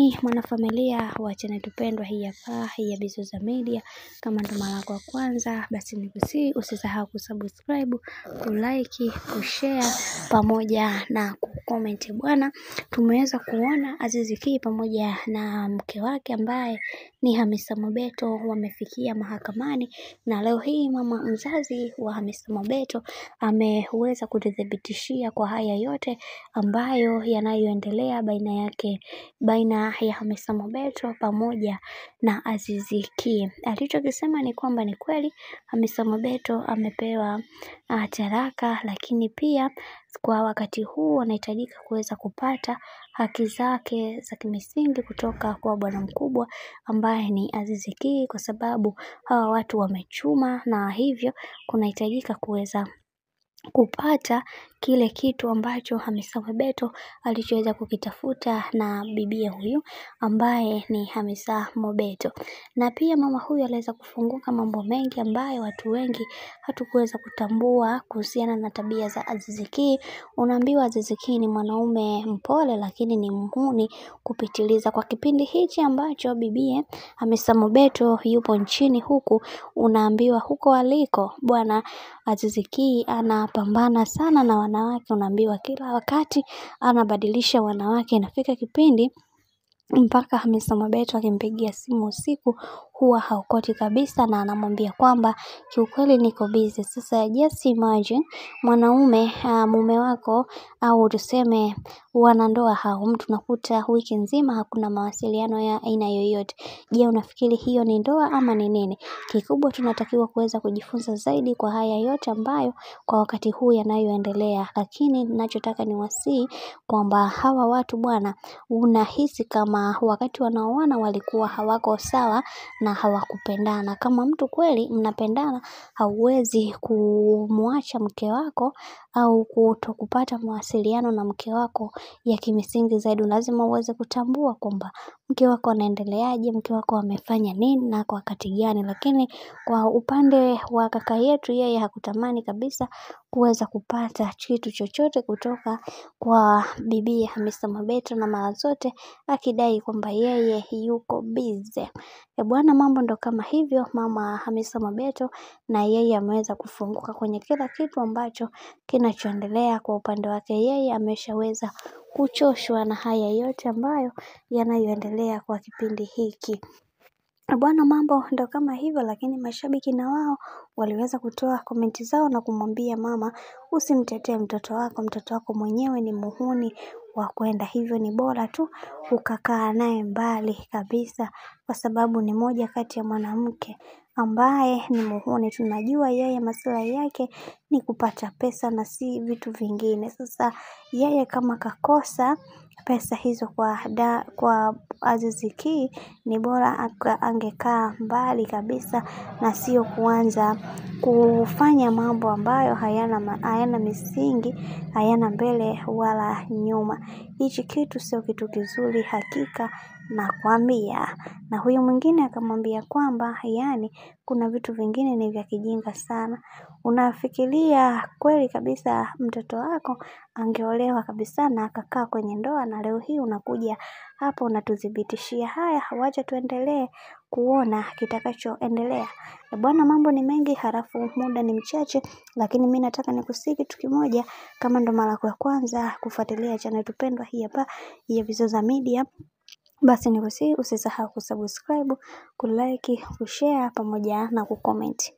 gani mwanafamilia wa channel tupendwa hii hapa ya Bizoza Media? Kama ndo mara yako ya kwanza, basi nikusihi usisahau kusubscribe, kulike, kushare pamoja na kucomment. Bwana, tumeweza kuona Azizi Ki pamoja na mke wake ambaye ni Hamisa Mobeto wamefikia mahakamani, na leo hii mama mzazi wa Hamisa Mobeto ameweza kudhibitishia kwa haya yote ambayo yanayoendelea baina ya Hamisa Mobeto pamoja na Azizi Ki. Alichokisema ni kwamba ni kweli Hamisa Mobeto amepewa talaka, lakini pia kwa wakati huu anahitajika kuweza kupata haki zake za kimsingi kutoka kwa bwana mkubwa ambaye ni Azizi Ki, kwa sababu hawa watu wamechuma, na hivyo kunahitajika kuweza kupata kile kitu ambacho Hamisa Mobeto alichoweza kukitafuta na bibia huyu ambaye ni Hamisa Mobeto. Na pia mama huyu aliweza kufunguka mambo mengi ambayo watu wengi hatukuweza kutambua kuhusiana na tabia za Azizi Ki. Unaambiwa Azizi Ki ni mwanaume mpole, lakini ni mhuni kupitiliza. Kwa kipindi hichi ambacho bibie Hamisa Mobeto yupo nchini huku, unaambiwa huko aliko bwana Azizi Ki anapambana sana na wanawake. Unaambiwa kila wakati anabadilisha wanawake, inafika kipindi mpaka Hamisa Mobeto akimpigia simu usiku huwa haokoti kabisa, na anamwambia kwamba kiukweli niko busy. Sasa just imagine mwanaume mume wako, au tuseme wanandoa hao, mtu nakuta wiki nzima hakuna mawasiliano ya aina yoyote. Je, unafikiri hiyo ni ndoa ama ni nini? Kikubwa tunatakiwa kuweza kujifunza zaidi kwa haya yote ambayo kwa wakati huu yanayoendelea. Lakini ninachotaka ni wasii kwamba hawa watu bwana, unahisi kama wakati wanaoana walikuwa hawako sawa na hawakupendana. Kama mtu kweli mnapendana, hauwezi kumwacha mke wako au kutokupata mawasiliano na mke wako ya kimsingi zaidi. Lazima uweze kutambua kwamba mke wako anaendeleaje, mke wako amefanya nini na kwa wakati gani. Lakini kwa upande wa kaka yetu, yeye hakutamani kabisa kuweza kupata kitu chochote kutoka kwa bibi Hamisa Mobeto, na mara zote akidai kwamba yeye yuko busy. Bwana, mambo ndo kama hivyo. Mama Hamisa Mobeto na yeye ameweza kufunguka kwenye kila kitu ambacho kinachoendelea kwa upande wake. Yeye ameshaweza kuchoshwa na haya yote ambayo yanayoendelea kwa kipindi hiki. Bwana, mambo ndo kama hivyo, lakini mashabiki na wao waliweza kutoa komenti zao na kumwambia mama, usimtetee mtoto wako mwenyewe ni muhuni wa kwenda, hivyo ni bora tu ukakaa naye mbali kabisa, kwa sababu ni moja kati ya mwanamke ambaye ni muhuni. Tunajua yeye maslahi yake ni kupata pesa na si vitu vingine. Sasa yeye kama kakosa pesa hizo kwa Azizi Ki, ni bora angekaa mbali kabisa na sio kuanza kufanya mambo ambayo hayana misingi, hayana mbele wala nyuma. Hichi kitu sio kitu kizuri hakika na kuambia. Na huyu mwingine akamwambia kwamba yani kuna vitu vingine ni vya kijinga sana. Unafikiria kweli kabisa mtoto wako angeolewa kabisa na akakaa kwenye ndoa, na leo hii unakuja hapo unatudhibitishia haya? Wacha tuendelee kuona kitakachoendelea. Bwana, mambo ni mengi halafu muda ni mchache, lakini mimi nataka nikusihi kitu kimoja. Kama ndo mara ya kwanza kufuatilia channel tupendwa hii hapa ya Bizoza Media, basi nikusihi usisahau kusubscribe, kulike, kushare pamoja na kucomment.